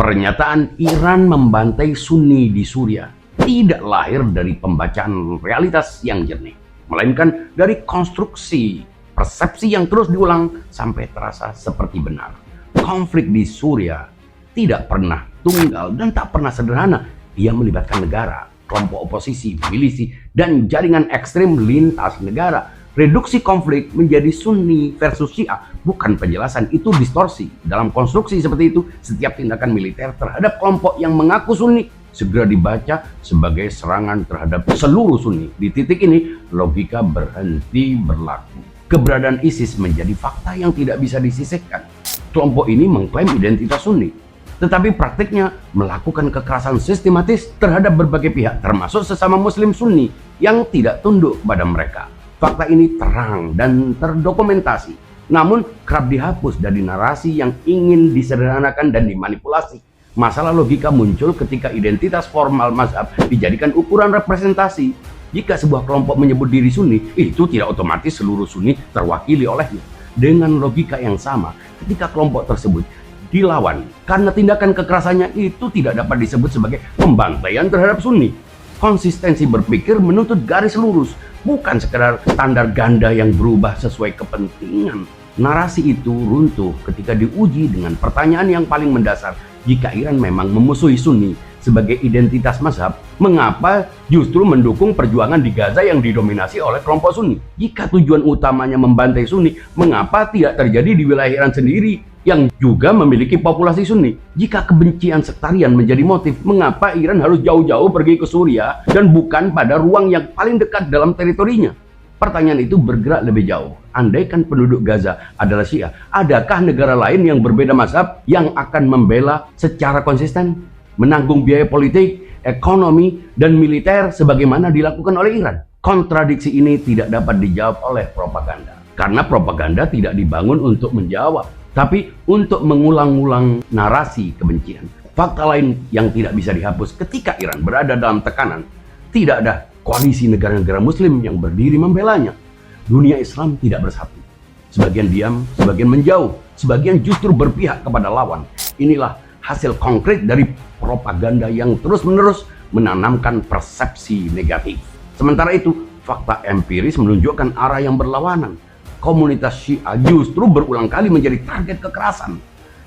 Pernyataan Iran membantai Sunni di Suriah tidak lahir dari pembacaan realitas yang jernih, melainkan dari konstruksi persepsi yang terus diulang sampai terasa seperti benar. Konflik di Suriah tidak pernah tunggal dan tak pernah sederhana. Ia melibatkan negara, kelompok oposisi, milisi, dan jaringan ekstrem lintas negara. Reduksi konflik menjadi Sunni versus Syiah bukan penjelasan, itu distorsi. Dalam konstruksi seperti itu, setiap tindakan militer terhadap kelompok yang mengaku Sunni segera dibaca sebagai serangan terhadap seluruh Sunni. Di titik ini, logika berhenti berlaku. Keberadaan ISIS menjadi fakta yang tidak bisa disisihkan. Kelompok ini mengklaim identitas Sunni, tetapi praktiknya melakukan kekerasan sistematis terhadap berbagai pihak, termasuk sesama Muslim Sunni yang tidak tunduk pada mereka. Fakta ini terang dan terdokumentasi, namun kerap dihapus dari narasi yang ingin disederhanakan dan dimanipulasi. Masalah logika muncul ketika identitas formal mazhab dijadikan ukuran representasi. Jika sebuah kelompok menyebut diri Sunni, itu tidak otomatis seluruh Sunni terwakili olehnya. Dengan logika yang sama, ketika kelompok tersebut dilawan karena tindakan kekerasannya, itu tidak dapat disebut sebagai pembantaian terhadap Sunni. Konsistensi berpikir menuntut garis lurus, bukan sekedar standar ganda yang berubah sesuai kepentingan. Narasi itu runtuh ketika diuji dengan pertanyaan yang paling mendasar. Jika Iran memang memusuhi Sunni sebagai identitas mazhab, mengapa justru mendukung perjuangan di Gaza yang didominasi oleh kelompok Sunni? Jika tujuan utamanya membantai Sunni, mengapa tidak terjadi di wilayah Iran sendiri yang juga memiliki populasi Sunni? Jika kebencian sektarian menjadi motif, mengapa Iran harus jauh-jauh pergi ke Suriah dan bukan pada ruang yang paling dekat dalam teritorinya? Pertanyaan itu bergerak lebih jauh. Andaikan penduduk Gaza adalah Syiah, adakah negara lain yang berbeda mazhab yang akan membela secara konsisten, menanggung biaya politik, ekonomi, dan militer sebagaimana dilakukan oleh Iran? Kontradiksi ini tidak dapat dijawab oleh propaganda, karena propaganda tidak dibangun untuk menjawab, tapi untuk mengulang-ulang narasi kebencian. Fakta lain yang tidak bisa dihapus ketika Iran berada dalam tekanan, tidak ada koalisi negara-negara Muslim yang berdiri membelanya. Dunia Islam tidak bersatu. Sebagian diam, sebagian menjauh, sebagian justru berpihak kepada lawan. Inilah hasil konkret dari propaganda yang terus-menerus menanamkan persepsi negatif. Sementara itu, fakta empiris menunjukkan arah yang berlawanan. Komunitas Syiah justru berulang kali menjadi target kekerasan.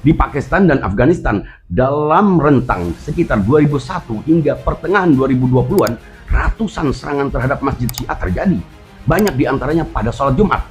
Di Pakistan dan Afghanistan, dalam rentang sekitar 2001 hingga pertengahan 2020-an, ratusan serangan terhadap masjid Syiah terjadi. Banyak diantaranya pada sholat Jumat,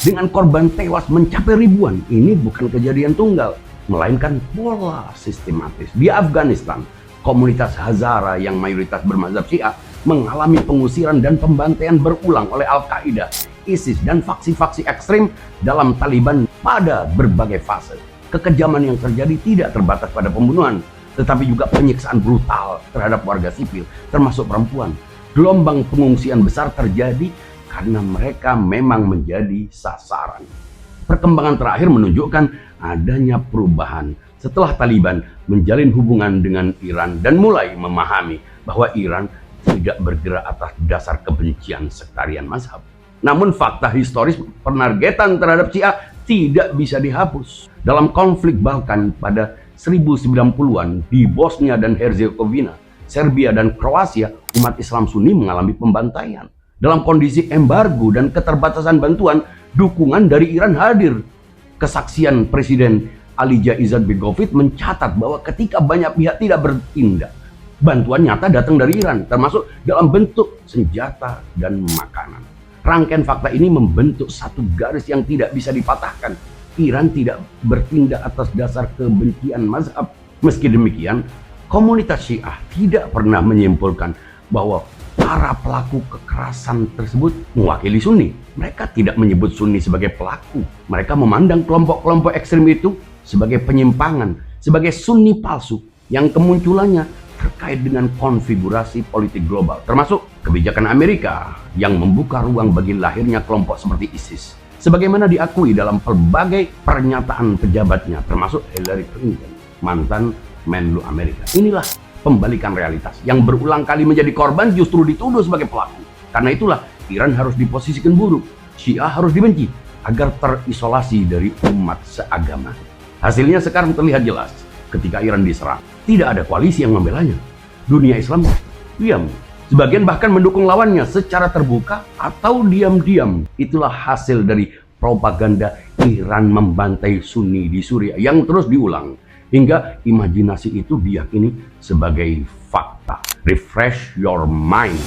dengan korban tewas mencapai ribuan. Ini bukan kejadian tunggal, melainkan pola sistematis. Di Afghanistan, komunitas Hazara yang mayoritas bermazhab Syiah mengalami pengusiran dan pembantaian berulang oleh Al-Qaeda, ISIS, dan faksi-faksi ekstrim dalam Taliban pada berbagai fase. Kekejaman yang terjadi tidak terbatas pada pembunuhan, tetapi juga penyiksaan brutal terhadap warga sipil, termasuk perempuan. Gelombang pengungsian besar terjadi karena mereka memang menjadi sasaran. Perkembangan terakhir menunjukkan adanya perubahan setelah Taliban menjalin hubungan dengan Iran dan mulai memahami bahwa Iran tidak bergerak atas dasar kebencian sektarian mazhab. Namun fakta historis penargetan terhadap Syiah tidak bisa dihapus. Dalam konflik Balkan pada 1090-an di Bosnia dan Herzegovina, Serbia dan Kroasia, umat Islam Sunni mengalami pembantaian. Dalam kondisi embargo dan keterbatasan bantuan, dukungan dari Iran hadir. Kesaksian Presiden Alija Izetbegovic mencatat bahwa ketika banyak pihak tidak bertindak, bantuan nyata datang dari Iran, termasuk dalam bentuk senjata dan makanan. Rangkaian fakta ini membentuk satu garis yang tidak bisa dipatahkan. Iran tidak bertindak atas dasar kebencian mazhab. Meski demikian, komunitas Syiah tidak pernah menyimpulkan bahwa para pelaku kekerasan tersebut mewakili Sunni. Mereka tidak menyebut Sunni sebagai pelaku. Mereka memandang kelompok-kelompok ekstrem itu sebagai penyimpangan, sebagai Sunni palsu yang kemunculannya terkait dengan konfigurasi politik global, termasuk kebijakan Amerika yang membuka ruang bagi lahirnya kelompok seperti ISIS. Sebagaimana diakui dalam berbagai pernyataan pejabatnya, termasuk Hillary Clinton, mantan Menlu Amerika. Inilah pembalikan realitas. Yang berulang kali menjadi korban justru dituduh sebagai pelaku. Karena itulah Iran harus diposisikan buruk, Syiah harus dibenci, agar terisolasi dari umat seagama. Hasilnya sekarang terlihat jelas. ketika Iran diserang. Tidak ada koalisi yang membelanya. Dunia Islam diam. Sebagian bahkan mendukung lawannya secara terbuka atau diam-diam. Itulah hasil dari propaganda Iran membantai Sunni di Suriah yang terus diulang. Hingga imajinasi itu diyakini sebagai fakta. Refresh your mind.